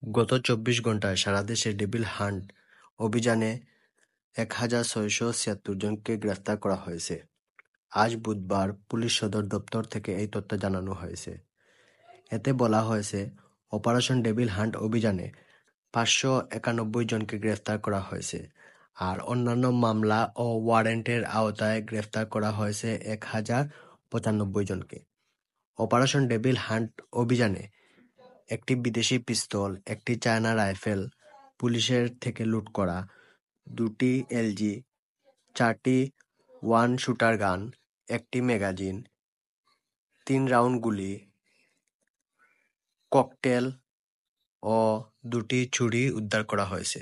গত ২৪ ঘণ্টায় সারা দেশে ডেভিল হান্ট অভিযানে ১,৬৭৬ জনকে গ্রেফতার করা হয়েছে। আজ বুধবার পুলিশ সদর দপ্তর থেকে এই তথ্য জানানো হয়েছে। এতে বলা হয়েছে, অপারেশন ডেভিল হান্ট অভিযানে ৫৯১ জনকে গ্রেফতার করা হয়েছে, আর অন্যান্য মামলা ও ওয়ারেন্টের আওতায় গ্রেফতার করা হয়েছে ১,০৯৫ জনকে। অপারেশন ডেভিল হান্ট অভিযানে একটি বিদেশি পিস্তল, একটি চায়না রাইফেল, পুলিশের থেকে লুট করা ২টি এলজি, ৪টি ওয়ান শুটার গান, একটি ম্যাগাজিন, ৩ রাউন্ড গুলি, ককটেল ও ২টি ছুরি উদ্ধার করা হয়েছে।